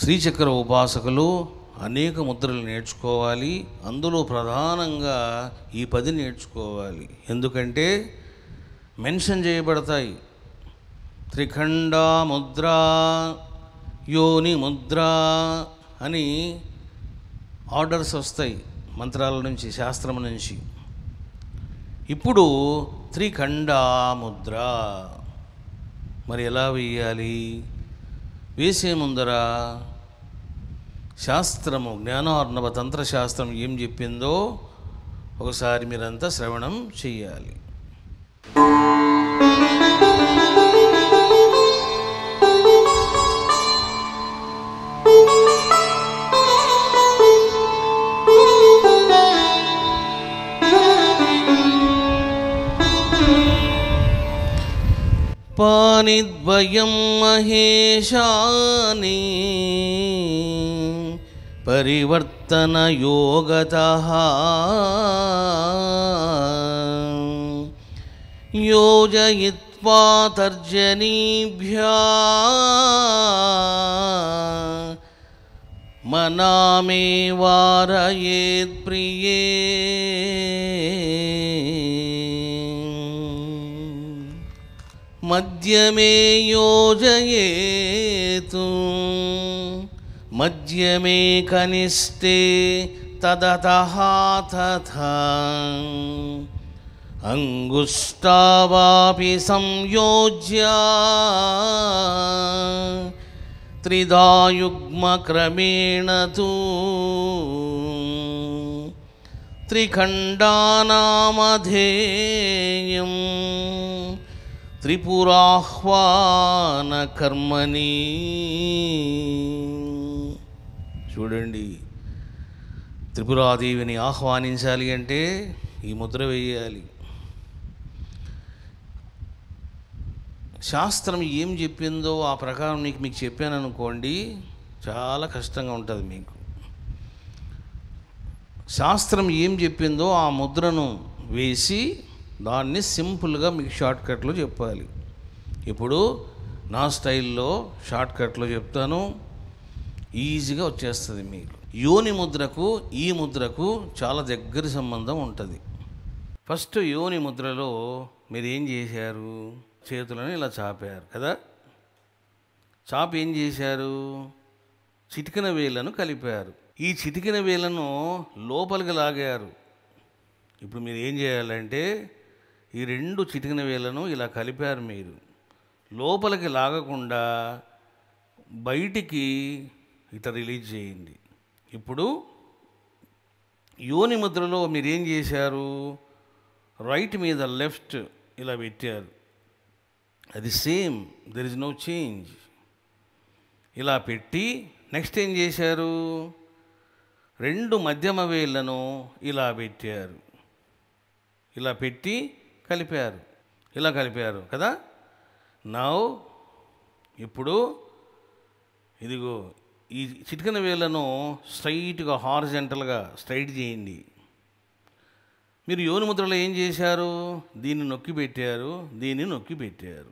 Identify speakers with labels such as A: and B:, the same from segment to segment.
A: శ్రీచక్ర ఉపాసకులు అనేక ముద్రలు నేర్చుకోవాలి. అందులో ప్రధానంగా ఈ 10 నేర్చుకోవాలి. ఎందుకంటే మెన్షన్ చేయబడతాయి. త్రిఖండా ముద్ర, యోని ముద్ర అని ఆర్డర్స్ వస్తాయి మంత్రాల నుంచి, శాస్త్రం నుంచి. ఇప్పుడు త్రిఖండా ముద్ర మరి ఎలా వేయాలి? వేసే ముందర శాస్త్రము, జ్ఞానార్ణవ తంత్రశాస్త్రం ఏం చెప్పిందో ఒకసారి మీరంతా శ్రవణం చెయ్యాలి. పానిద్వయం మహేశాని పరివర్తన యోగతః యోజయిత్వా తర్జనీభ్యः మనామే వారయేత్ ప్రియే. మధ్యమే యోజయేతు మధ్యమే కనిష్టే తదతః తథా అంగుష్టావాపి సంయోజ్య త్రిధా యుగ్మక్రమేణ తు త్రిఖండానామధేయం త్రిపురాహ్వాన కర్మణి. చూడండి, త్రిపురాదేవిని ఆహ్వానించాలి అంటే ఈ ముద్ర వేయాలి. శాస్త్రం ఏం చెప్పిందో ఆ ప్రకారం మీకు చెప్పాను అనుకోండి, చాలా కష్టంగా ఉంటుంది మీకు. శాస్త్రం ఏం చెప్పిందో ఆ ముద్రను వేసి దాన్ని సింపుల్గా మీకు షార్ట్కట్లో చెప్పాలి. ఇప్పుడు నా స్టైల్లో షార్ట్కట్లో చెప్తాను, ఈజీగా వచ్చేస్తుంది మీకు. యోని ముద్రకు ఈ ముద్రకు చాలా దగ్గర సంబంధం ఉంటుంది. ఫస్ట్ యోని ముద్రలో మీరు ఏం చేశారు? చేతులను ఇలా చాపారు కదా, చాపి ఏం చేశారు? చిటికిన వేళ్ళను కలిపారు. ఈ చిటికిన వేళ్ళను లోపలికి లాగారు. ఇప్పుడు మీరు ఏం చేయాలంటే ఈ 2 చిటికిన వేళ్ళను ఇలా కలిపారు. మీరు లోపలికి లాగకుండా బయటికి ఇట్లా రిలీజ్ చేయండి. ఇప్పుడు యోని ముద్రలో మీరు ఏం చేశారు? రైట్ మీద లెఫ్ట్ ఇలా పెట్టారు. అది same, there is no change. ఇలా పెట్టి నెక్స్ట్ ఏం చేశారు? 2 మధ్యమ వేళ్ళను ఇలా పెట్టారు. ఇలా పెట్టి కలిపారు. ఇలా కలిపారు కదా. నౌ ఇప్పుడు ఇదిగో ఈ చిటికిన వేళ్ళను స్ట్రైట్గా హారిజంటల్గా స్ట్రైట్ చేయండి. మీరు యోని ముద్రలో ఏం చేశారు? దీన్ని నొక్కి పెట్టారు, దీన్ని నొక్కి పెట్టారు.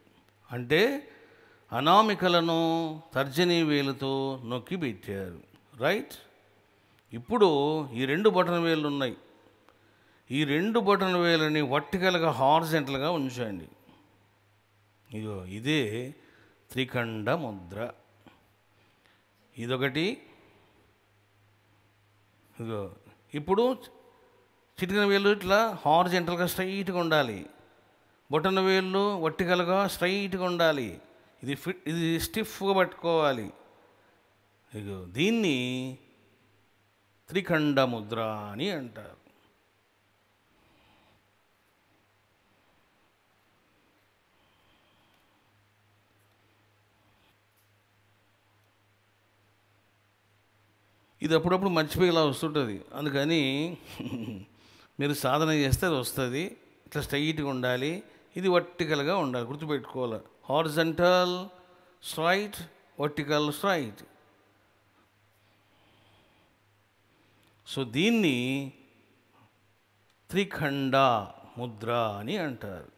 A: అంటే అనామికలను తర్జనీ వేలుతో నొక్కి పెట్టారు. రైట్. ఇప్పుడు ఈ 2 బొటన వేళ్ళు ఉన్నాయి. ఈ 2 బొటన వేలని వర్టికల్గా హారిజంటల్గా ఉంచండి. ఇదిగో ఇదే త్రిఖండ ముద్ర. ఇదొకటి. ఇదిగో ఇప్పుడు చిటికిన వేళ్ళు ఇట్లా హారిజంటల్గా స్ట్రైట్గా ఉండాలి. బొటన వేళ్ళు వర్టికల్గా స్ట్రైట్గా ఉండాలి. ఇది స్టిఫ్గా పట్టుకోవాలి. ఇదిగో దీన్ని త్రిఖండ ముద్ర అని అంటారు. ఇది అప్పుడప్పుడు మర్చిపోయేలా వస్తుంటుంది. అందుకని మీరు సాధన చేస్తే అది వస్తుంది. ఇట్లా స్ట్రైట్గా ఉండాలి, ఇది వర్టికల్గా ఉండాలి. గుర్తుపెట్టుకోవాలి. Horizontal straight, vertical straight. So దీన్ని త్రిఖండ ముద్ర అని అంటారు.